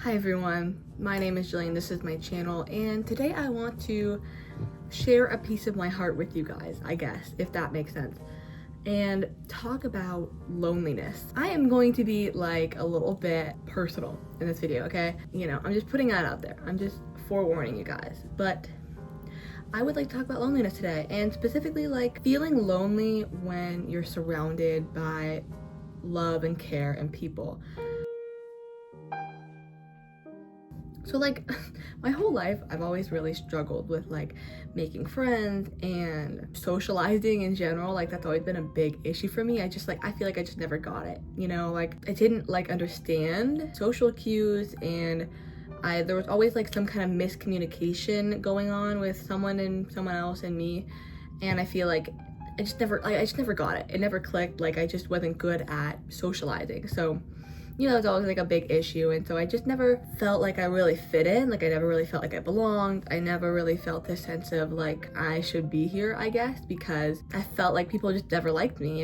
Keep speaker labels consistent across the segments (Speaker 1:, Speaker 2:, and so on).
Speaker 1: Hi everyone, my name is Jillian, this is my channel, and today I want to share a piece of my heart with you guys, I guess, if that makes sense, and talk about loneliness. I am going to be like a little bit personal in this video, okay? I'm just putting that out there. I'm just forewarning you guys, but I would like to talk about loneliness today, and specifically like feeling lonely when you're surrounded by love and care and people. So like my whole life I've always really struggled with like making friends and socializing in general. Like that's always been a big issue for me. I feel like I just never got it, like I didn't like understand social cues, and there was always like some kind of miscommunication going on with someone else and me, and I feel like I just never got it. It never clicked. Like I just wasn't good at socializing. So it's always like a big issue, and so I just never felt like I really fit in. Like I never really felt like I belonged. I never really felt this sense of like I should be here, I guess, because I felt like people just never liked me,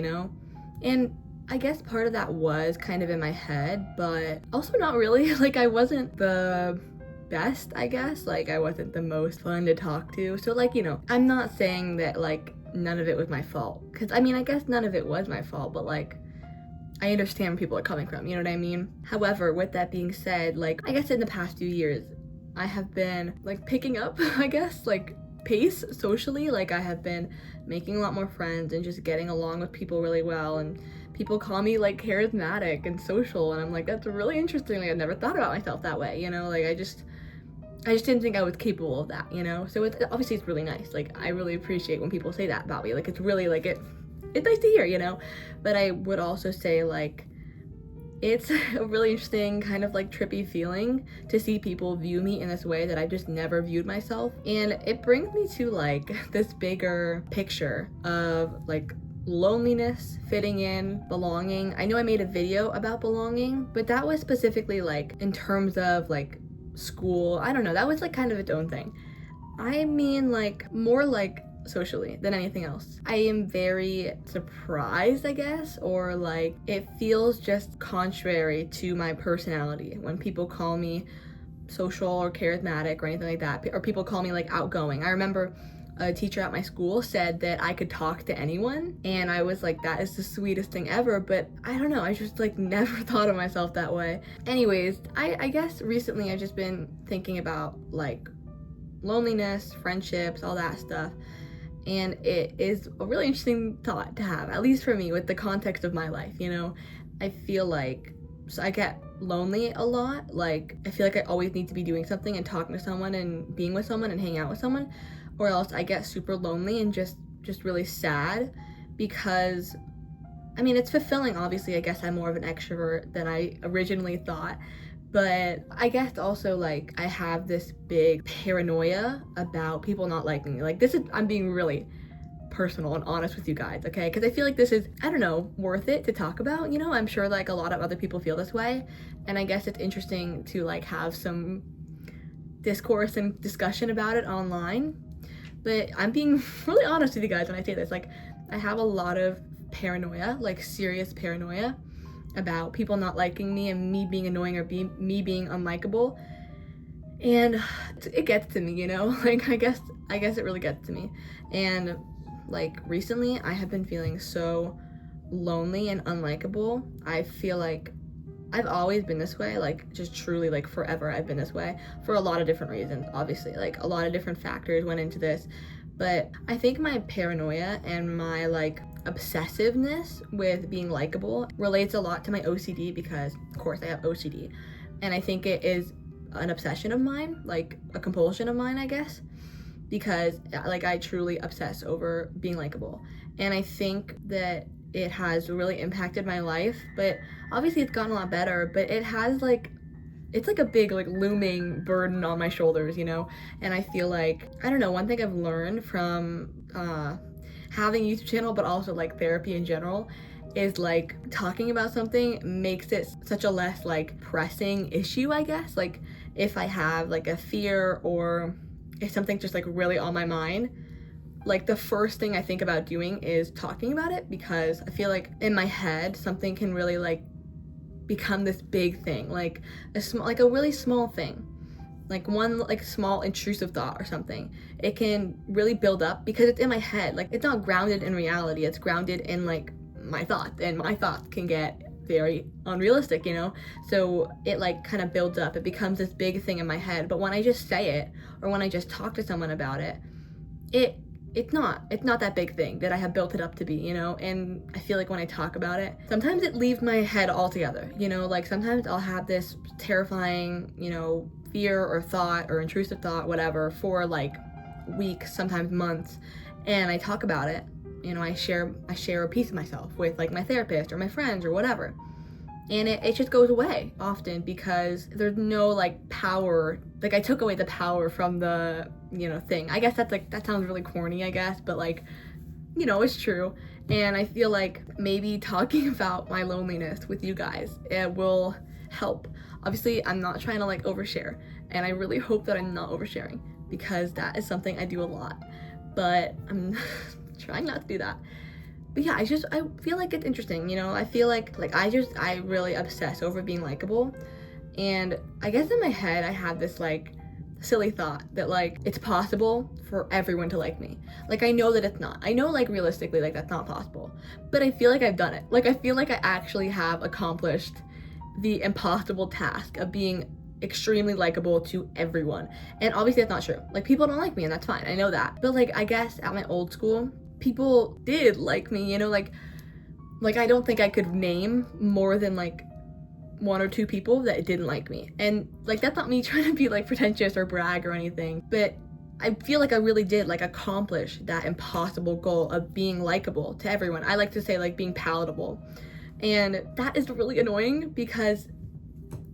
Speaker 1: And I guess part of that was kind of in my head, but also not really. Like I wasn't the best, I guess. Like I wasn't the most fun to talk to. So like, I'm not saying that like none of it was my fault, because I mean, I guess none of it was my fault, but like I understand where people are coming from, you know what I mean? However, with that being said, like, I guess in the past few years, I have been, like, picking up, I guess, like, pace socially. Like, I have been making a lot more friends and just getting along with people really well, and people call me, like, charismatic and social, and I'm like, that's really interesting. Like, I've never thought about myself that way, Like, I just didn't think I was capable of that, So obviously it's really nice. Like, I really appreciate when people say that about me. Like, it's really, like, it's nice to hear, But I would also say like it's a really interesting kind of like trippy feeling to see people view me in this way that I just never viewed myself. And it brings me to like this bigger picture of like loneliness, fitting in, belonging. I know I made a video about belonging, but that was specifically like in terms of like school. I don't know, that was like kind of its own thing. I mean like more like socially than anything else. I am very surprised, I guess, or like it feels just contrary to my personality when people call me social or charismatic or anything like that, or people call me like outgoing. I remember a teacher at my school said that I could talk to anyone, and I was like, that is the sweetest thing ever, but I don't know, I just like never thought of myself that way. Anyways, I guess recently I've just been thinking about like loneliness, friendships, all that stuff. And it is a really interesting thought to have, at least for me, with the context of my life, I feel like, so I get lonely a lot. Like, I feel like I always need to be doing something and talking to someone and being with someone and hanging out with someone, or else I get super lonely and just really sad, because, I mean, it's fulfilling, obviously. I guess I'm more of an extrovert than I originally thought. But I guess also like I have this big paranoia about people not liking me. Like I'm being really personal and honest with you guys, okay? Because I feel like this is, I don't know, worth it to talk about, I'm sure like a lot of other people feel this way. And I guess it's interesting to like have some discourse and discussion about it online. But I'm being really honest with you guys when I say this. Like I have a lot of paranoia, like serious paranoia, about people not liking me and me being annoying or me being unlikable, and it gets to me, like I guess it really gets to me. And like recently I have been feeling so lonely and unlikable. I feel like I've always been this way, like just truly like forever I've been this way, for a lot of different reasons. Obviously like a lot of different factors went into this, but I think my paranoia and my like obsessiveness with being likable relates a lot to my OCD, because of course I have OCD, and I think it is an obsession of mine, like a compulsion of mine, I guess, because like I truly obsess over being likable, and I think that it has really impacted my life. But obviously it's gotten a lot better, but it has like, it's like a big like looming burden on my shoulders, and I feel like, I don't know, one thing I've learned from having a YouTube channel, but also like therapy in general, is like talking about something makes it such a less like pressing issue, I guess. Like if I have like a fear, or if something's just like really on my mind, like the first thing I think about doing is talking about it, because I feel like in my head something can really like become this big thing, like a really small thing, like one like small intrusive thought or something. It can really build up because it's in my head. Like, it's not grounded in reality, it's grounded in like my thoughts, and my thoughts can get very unrealistic, you know? So it like kind of builds up, it becomes this big thing in my head. But when I just say it, or when I just talk to someone about it, it's not that big thing that I have built it up to be, you know? And I feel like when I talk about it, sometimes it leaves my head altogether, you know? Like, sometimes I'll have this terrifying, you know, fear or thought or intrusive thought, whatever, for like weeks, sometimes months, and I talk about it. You know, I share a piece of myself with like my therapist or my friends or whatever, and it just goes away often because there's no like power. Like, I took away the power from the, you know, thing. I guess that's like, that sounds really corny, I guess, but like, you know, it's true. And I feel like maybe talking about my loneliness with you guys, it will help. Obviously, I'm not trying to like overshare, and I really hope that I'm not oversharing, because that is something I do a lot, but I'm trying not to do that. But yeah, I feel like it's interesting, you know? I feel like I really obsess over being likable, and I guess in my head I have this like silly thought that like it's possible for everyone to like me. Like, I know that it's not. I know like realistically like that's not possible, but I feel like I've done it. Like, I feel like I actually have accomplished the impossible task of being extremely likable to everyone. And obviously that's not true. Like, people don't like me, and that's fine. I know that. But like, I guess at my old school, people did like me, you know? Like I don't think I could name more than like one or two people that didn't like me. And like, that's not me trying to be like pretentious or brag or anything, but I feel like I really did like accomplish that impossible goal of being likable to everyone. I like to say like being palatable. And that is really annoying because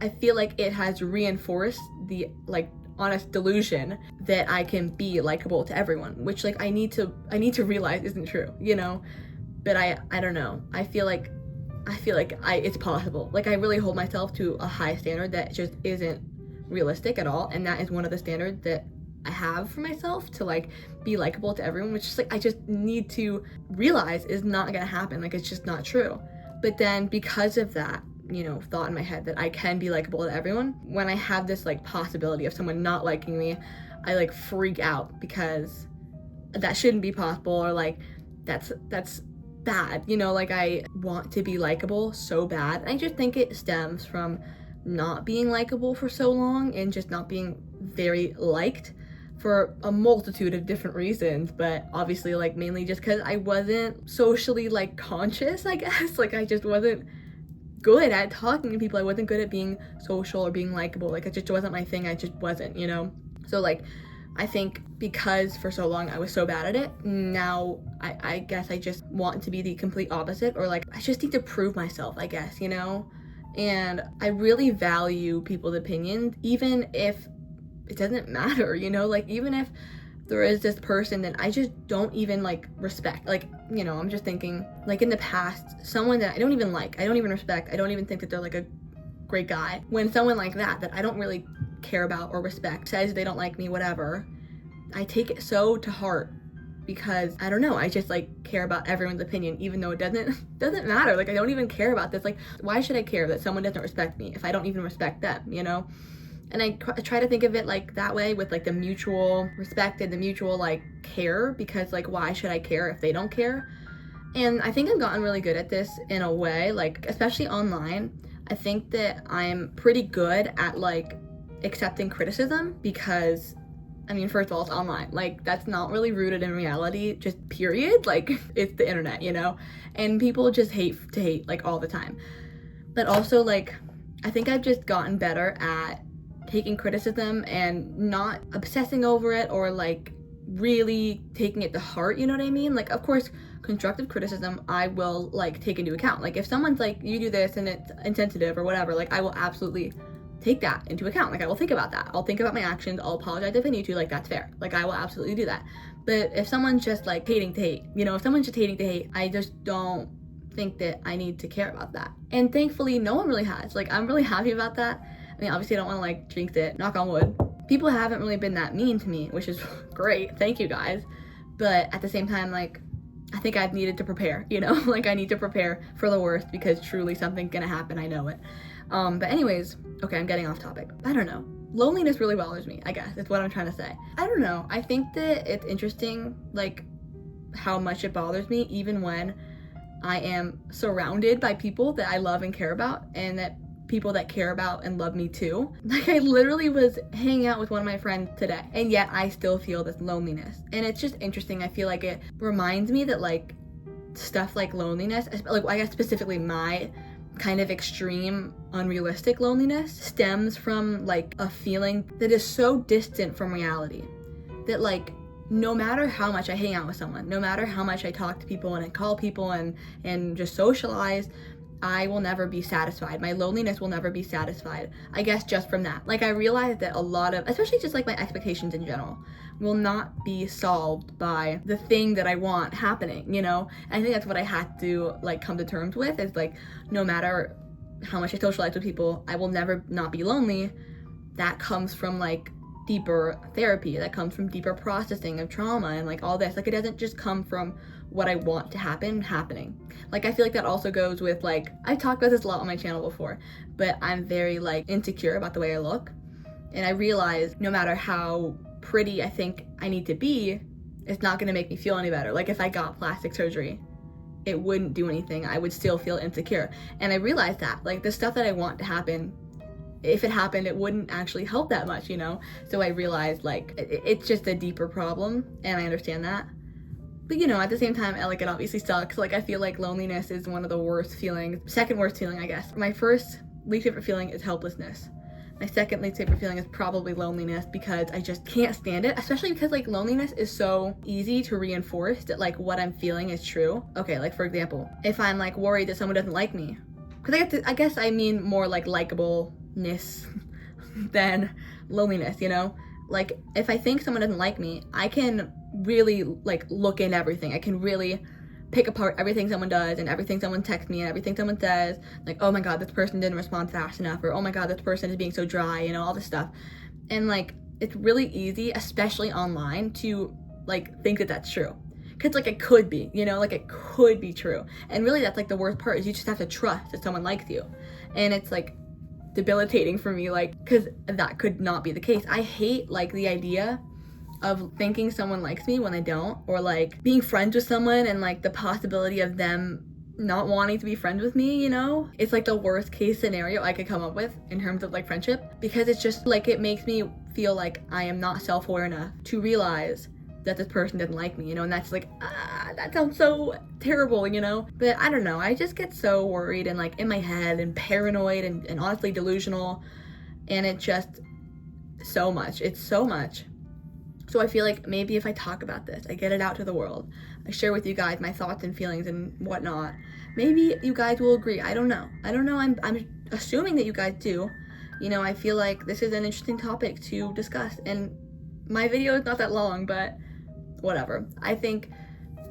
Speaker 1: I feel like it has reinforced the like honest delusion that I can be likable to everyone, which like I need to realize isn't true, you know? But I don't know. I feel like it's possible. Like, I really hold myself to a high standard that just isn't realistic at all, and that is one of the standards that I have for myself, to like be likable to everyone, which is like I just need to realize is not gonna happen. Like, it's just not true. But then because of that, you know, thought in my head that I can be likable to everyone, when I have this like possibility of someone not liking me, I like freak out because that shouldn't be possible, or like that's bad, you know? Like, I want to be likable so bad. And I just think it stems from not being likable for so long and just not being very liked for a multitude of different reasons, but obviously like mainly just because I wasn't socially like conscious, I guess. Like, I just wasn't good at talking to people. I wasn't good at being social or being likable. Like, it just wasn't my thing. I just wasn't, you know? So like, I think because for so long I was so bad at it, now I guess I just want to be the complete opposite, or like I just need to prove myself, I guess, you know? And I really value people's opinions, even if it doesn't matter, you know? Like, even if there is this person that I just don't even like respect, like, you know, I'm just thinking like in the past, someone that I don't even like, I don't even respect, I don't even think that they're like a great guy. When someone like that I don't really care about or respect says they don't like me, whatever, I take it so to heart, because I don't know, I just like care about everyone's opinion, even though it doesn't matter. Like, I don't even care about this. Like, why should I care that someone doesn't respect me if I don't even respect them, you know? And I try to think of it like that way, with like the mutual respect and the mutual like care, because like, why should I care if they don't care? And I think I've gotten really good at this in a way, like especially online. I think that I'm pretty good at like accepting criticism, because I mean, first of all, it's online. Like, that's not really rooted in reality, just period. Like, it's the internet, you know? And people just hate like all the time. But also, like, I think I've just gotten better at taking criticism and not obsessing over it, or like really taking it to heart, you know what I mean? Like, of course, constructive criticism I will like take into account. Like, if someone's like, you do this and it's insensitive or whatever, like, I will absolutely take that into account. Like, I will think about that. I'll think about my actions. I'll apologize if I need to. Like, that's fair. Like, I will absolutely do that. But if someone's just like hating to hate, you know, if someone's just hating to hate, I just don't think that I need to care about that. And thankfully, no one really has. Like, I'm really happy about that. I mean, obviously I don't want to like jinx it, knock on wood. People haven't really been that mean to me, which is great. Thank you guys. But at the same time, like, I think I've needed to prepare, you know? Like I need to prepare for the worst because truly something's gonna happen, I know it. But anyways, okay, I'm getting off topic. I don't know. Loneliness really bothers me, I guess, is what I'm trying to say. I don't know. I think that it's interesting, like, how much it bothers me even when I am surrounded by people that I love and care about, and that people that care about and love me too. Like I literally was hanging out with one of my friends today, and yet I still feel this loneliness. And it's just interesting. I feel like it reminds me that like stuff like loneliness, like I guess specifically my kind of extreme unrealistic loneliness, stems from like a feeling that is so distant from reality that like no matter how much I hang out with someone, no matter how much I talk to people and I call people and just socialize, I will never be satisfied. My loneliness will never be satisfied. I guess just from that. Like I realized that a lot of, especially just like my expectations in general, will not be solved by the thing that I want happening, you know? And I think that's what I had to like come to terms with, is like no matter how much I socialize with people, I will never not be lonely. That comes from like deeper therapy, that comes from deeper processing of trauma and like all this. Like it doesn't just come from what I want to happen happening. Like I feel like that also goes with like, I've talked about this a lot on my channel before, but I'm very like insecure about the way I look. And I realize no matter how pretty I think I need to be, it's not gonna make me feel any better. Like if I got plastic surgery, it wouldn't do anything. I would still feel insecure. And I realized that like the stuff that I want to happen, if it happened, it wouldn't actually help that much, you know? So I realized like it's just a deeper problem, and I understand that. But you know, at the same time, like it obviously sucks. Like I feel like loneliness is one of the worst feelings, second worst feeling, I guess. My first least favorite feeling is helplessness. My second least favorite feeling is probably loneliness, because I just can't stand it, especially because like loneliness is so easy to reinforce that like what I'm feeling is true. Okay, like for example, if I'm like worried that someone doesn't like me, because I guess I mean more like likableness than loneliness, you know? Like if I think someone doesn't like me, I can really like look in everything. I can really pick apart everything someone does and everything someone texts me and everything someone says. Like, oh my god, this person didn't respond fast enough, or oh my god, this person is being so dry, you know, all this stuff. And like it's really easy, especially online, to like think that that's true, because like it could be, you know, like it could be true. And really that's like the worst part, is you just have to trust that someone likes you. And it's like debilitating for me, like, because that could not be the case. I hate like the idea of thinking someone likes me when they don't, or like being friends with someone and like the possibility of them not wanting to be friends with me, you know? It's like the worst case scenario I could come up with in terms of like friendship, because it's just like it makes me feel like I am not self-aware enough to realize that this person doesn't like me, you know? And that's like, that sounds so terrible, you know? But I don't know, I just get so worried and like in my head and paranoid and honestly delusional, and it just so much, it's so much. So I feel like maybe if I talk about this, I get it out to the world, I share with you guys my thoughts and feelings and whatnot, maybe you guys will agree. I don't know, I'm assuming that you guys do. You know, I feel like this is an interesting topic to discuss, and my video is not that long, but whatever. I think,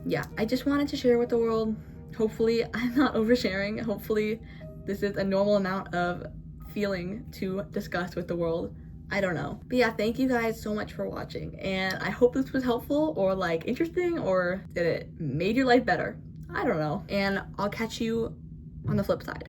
Speaker 1: yeah, I just wanted to share with the world. Hopefully I'm not oversharing. Hopefully this is a normal amount of feeling to discuss with the world. I don't know. But yeah, thank you guys so much for watching, and I hope this was helpful or like interesting, or that it made your life better. I don't know. And I'll catch you on the flip side.